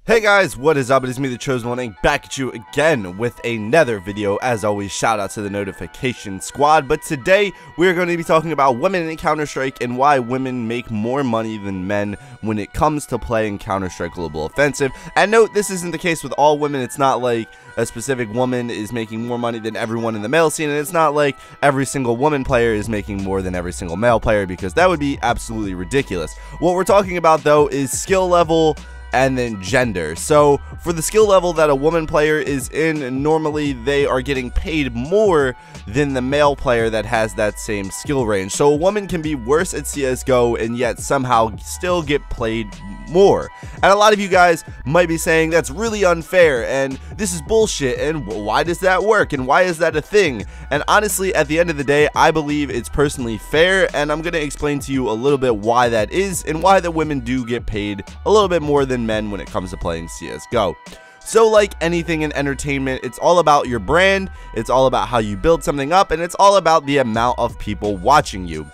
Hey guys, what is up? It is me, the Chosen One, and back at you again with another video. As always, shout out to the notification squad. But today, we're going to be talking about women in Counter-Strike and why women make more money than men when it comes to playing Counter-Strike Global Offensive. And note, this isn't the case with all women. It's not like a specific woman is making more money than everyone in the male scene, and it's not like every single woman player is making more than every single male player, because that would be absolutely ridiculous. What we're talking about, though, is skill level and then gender. So for the skill level that a woman player is in, normally they are getting paid more than the male player that has that same skill range. So a woman can be worse at CSGO and yet somehow still get played more. And a lot of you guys might be saying that's really unfair and this is bullshit, and why does that work and why is that a thing? And honestly, at the end of the day, I believe it's personally fair, and I'm going to explain to you a little bit why that is and why the women do get paid a little bit more than men when it comes to playing CSGO. So like anything in entertainment, it's all about your brand, it's all about how you build something up, and it's all about the amount of people watching you.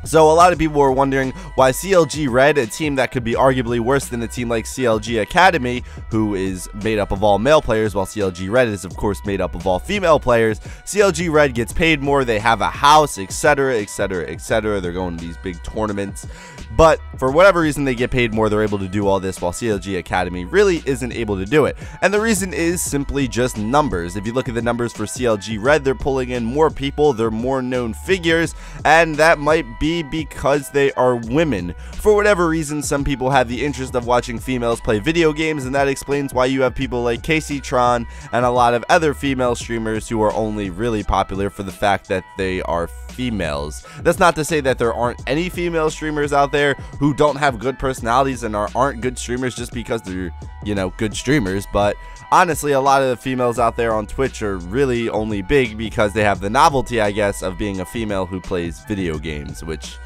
So a lot of people were wondering why CLG Red, a team that could be arguably worse than a team like CLG Academy, who is made up of all male players, while CLG Red is of course made up of all female players, CLG Red gets paid more, they have a house, etc, etc, etc, they're going to these big tournaments, but for whatever reason they get paid more, they're able to do all this while CLG Academy really isn't able to do it. And the reason is simply just numbers. If you look at the numbers for CLG Red, they're pulling in more people, they're more known figures, and that might be because they are women. For whatever reason, some people have the interest of watching females play video games, and that explains why you have people like Casey Tron and a lot of other female streamers who are only really popular for the fact that they are females. That's not to say that there aren't any female streamers out there who don't have good personalities and aren't good streamers just because they're, you know, good streamers, but honestly, a lot of the females out there on Twitch are really only big because they have the novelty, I guess, of being a female who plays video games, which,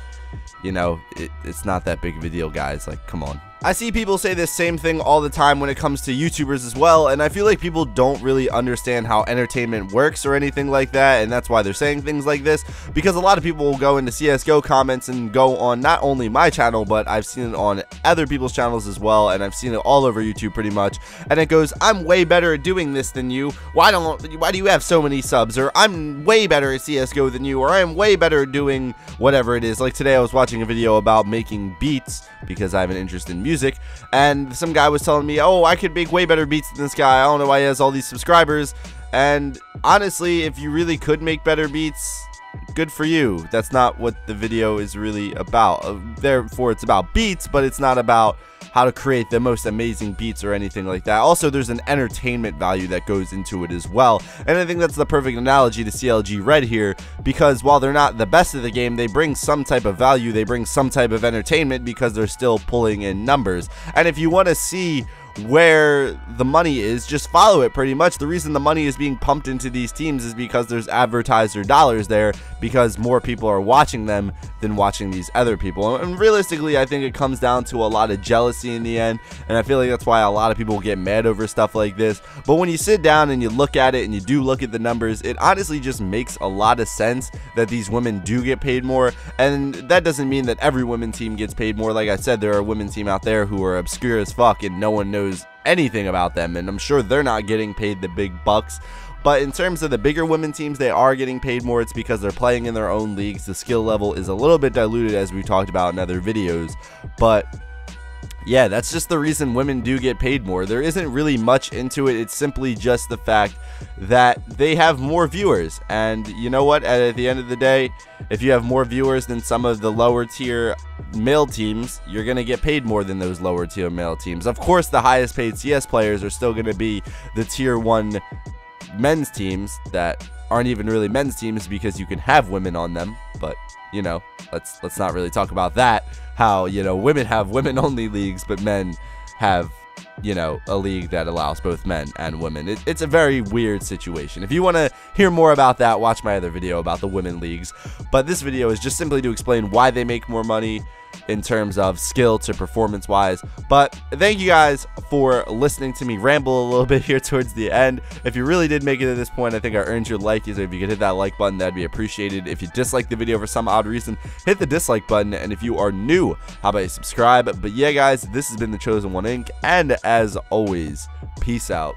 you know, it's not that big of a deal, guys. Like, come on. I see people say this same thing all the time when it comes to YouTubers as well, and I feel like people don't really understand how entertainment works or anything like that, and that's why they're saying things like this, because a lot of people will go into CSGO comments and go on not only my channel, but I've seen it on other people's channels as well, and I've seen it all over YouTube pretty much, and it goes, I'm way better at doing this than you, why do you have so many subs, or I'm way better at CSGO than you, or I'm way better at doing whatever it is. Like today I was watching a video about making beats, because I have an interest in music, and some guy was telling me, oh, I could make way better beats than this guy, I don't know why he has all these subscribers. And honestly, if you really could make better beats, good for you. That's not what the video is really about. Therefore, it's about beats, but it's not about how to create the most amazing beats or anything like that. Also, there's an entertainment value that goes into it as well, and I think that's the perfect analogy to CLG Red here, because while they're not the best of the game, they bring some type of value, they bring some type of entertainment, because they're still pulling in numbers. And if you want to see where the money is, just follow it pretty much. The reason the money is being pumped into these teams is because there's advertiser dollars there, because more people are watching them than watching these other people. And realistically, I think it comes down to a lot of jealousy in the end, and I feel like that's why a lot of people get mad over stuff like this. But when you sit down and you look at it and you do look at the numbers, it honestly just makes a lot of sense that these women do get paid more. And that doesn't mean that every women team gets paid more. Like I said, there are women team out there who are obscure as fuck and no one knows anything about them, and I'm sure they're not getting paid the big bucks. But in terms of the bigger women teams, they are getting paid more. It's because they're playing in their own leagues. The skill level is a little bit diluted, as we talked about in other videos, but yeah, that's just the reason women do get paid more. There isn't really much into it. It's simply just the fact that they have more viewers. And you know what? At the end of the day, if you have more viewers than some of the lower tier male teams, you're going to get paid more than those lower tier male teams. Of course, the highest paid CS players are still going to be the tier 1 men's teams that aren't even really men's teams, because you can have women on them. But you know, let's not really talk about that, how, you know, women have women only leagues, but men have, you know, a league that allows both men and women. It's a very weird situation. If you want to hear more about that, watch my other video about the women leagues. But this video is just simply to explain why they make more money, in terms of skill to performance wise. But thank you guys for listening to me ramble a little bit here towards the end. If you really did make it to this point, I think I earned your like. So if you could hit that like button, that'd be appreciated. If you disliked the video for some odd reason, hit the dislike button. And if you are new, how about you subscribe? But yeah, guys, this has been the Chosen One Inc. And as always, peace out.